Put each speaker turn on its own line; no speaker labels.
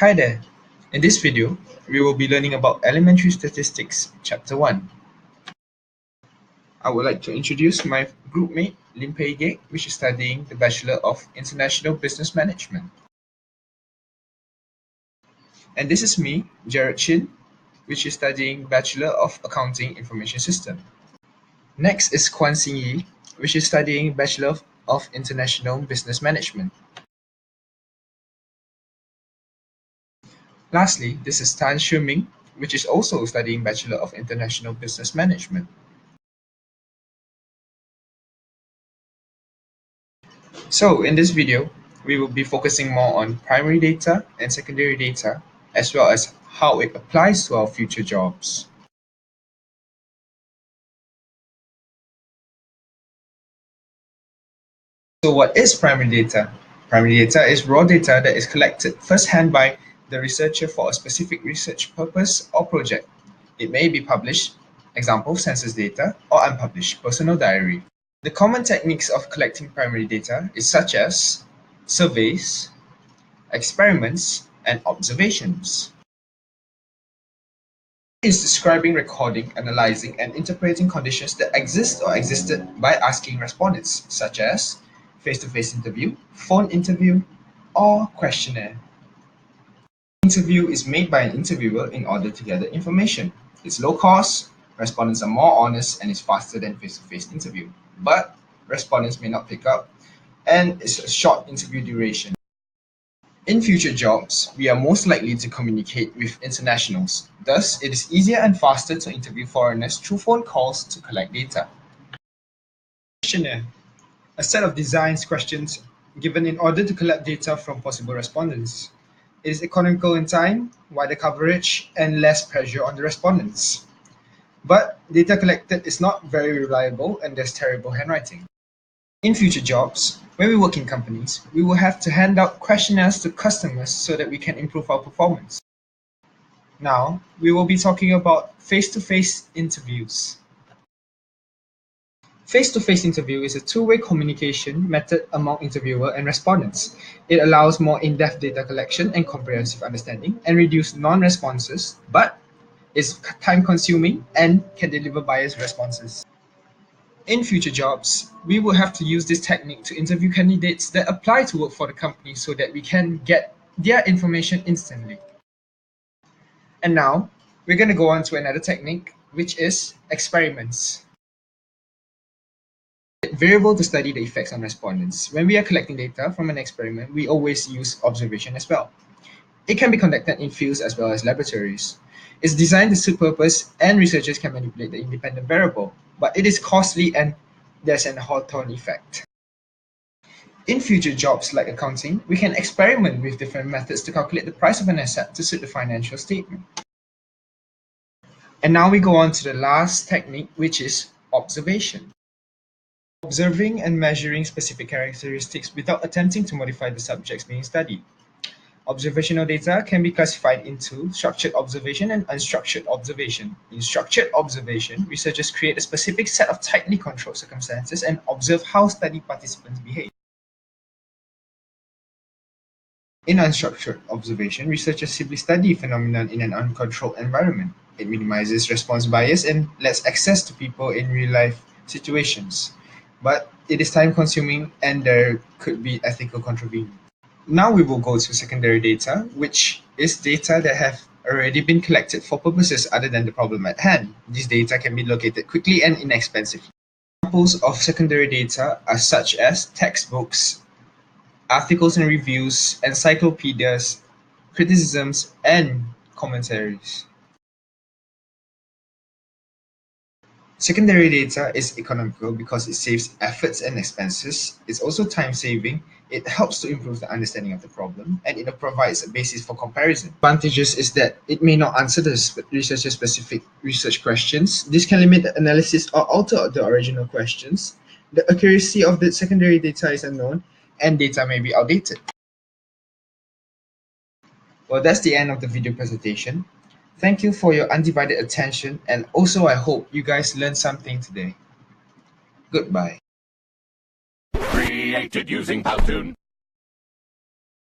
Hi there! In this video, we will be learning about Elementary Statistics, Chapter 1. I would like to introduce my groupmate, Lim Pei Gek, which is studying the Bachelor of International Business Management. And this is me, Jared Chin, which is studying Bachelor of Accounting Information System. Next is Kwan Sing Yi, which is studying Bachelor of International Business Management. Lastly, this is Tan Shu Ming, which is also studying Bachelor of International Business Management. So in this video, we will be focusing more on primary data and secondary data, as well as how it applies to our future jobs. So what is primary data? Primary data is raw data that is collected firsthand by the researcher for a specific research purpose or project. It may be published, example census data, or unpublished personal diary. The common techniques of collecting primary data is such as surveys, experiments, and observations. It is describing, recording, analyzing, and interpreting conditions that exist or existed by asking respondents, such as face-to-face interview, phone interview, or questionnaire. Interview is made by an interviewer in order to gather information. It's low cost, respondents are more honest, and it's faster than face-to-face interview. But respondents may not pick up, and it's a short interview duration. In future jobs, we are most likely to communicate with internationals. Thus, it is easier and faster to interview foreigners through phone calls to collect data. Questionnaire: a set of designs questions given in order to collect data from possible respondents. It is economical in time, wider coverage, and less pressure on the respondents. But data collected is not very reliable and there's terrible handwriting. In future jobs, when we work in companies, we will have to hand out questionnaires to customers so that we can improve our performance. Now, we will be talking about face-to-face interviews. Face-to-face interview is a two-way communication method among interviewer and respondents. It allows more in-depth data collection and comprehensive understanding and reduce non-responses, but is time-consuming and can deliver biased responses. In future jobs, we will have to use this technique to interview candidates that apply to work for the company so that we can get their information instantly. And now, we're going to go on to another technique, which is experiments. Variable to study the effects on respondents. When we are collecting data from an experiment, we always use observation as well. It can be conducted in fields as well as laboratories. It's designed to suit purpose and researchers can manipulate the independent variable, but it is costly and there's an Hawthorne effect. In future jobs like accounting, we can experiment with different methods to calculate the price of an asset to suit the financial statement. And now we go on to the last technique, which is observation. Observing and measuring specific characteristics without attempting to modify the subjects being studied. Observational data can be classified into structured observation and unstructured observation. In structured observation, researchers create a specific set of tightly controlled circumstances and observe how study participants behave. In unstructured observation, researchers simply study phenomena in an uncontrolled environment. It minimizes response bias and lets access to people in real-life situations. But it is time-consuming and there could be ethical controversy. Now we will go to secondary data, which is data that have already been collected for purposes other than the problem at hand. These data can be located quickly and inexpensively. Examples of secondary data are such as textbooks, articles and reviews, encyclopedias, criticisms, and commentaries. Secondary data is economical because it saves efforts and expenses. It's also time-saving. It helps to improve the understanding of the problem, and it provides a basis for comparison. Advantages is that it may not answer the researcher-specific research questions. This can limit the analysis or alter the original questions. The accuracy of the secondary data is unknown, and data may be outdated. Well, that's the end of the video presentation. Thank you for your undivided attention, and also I hope you guys learned something today. Goodbye.
Created using Powtoon.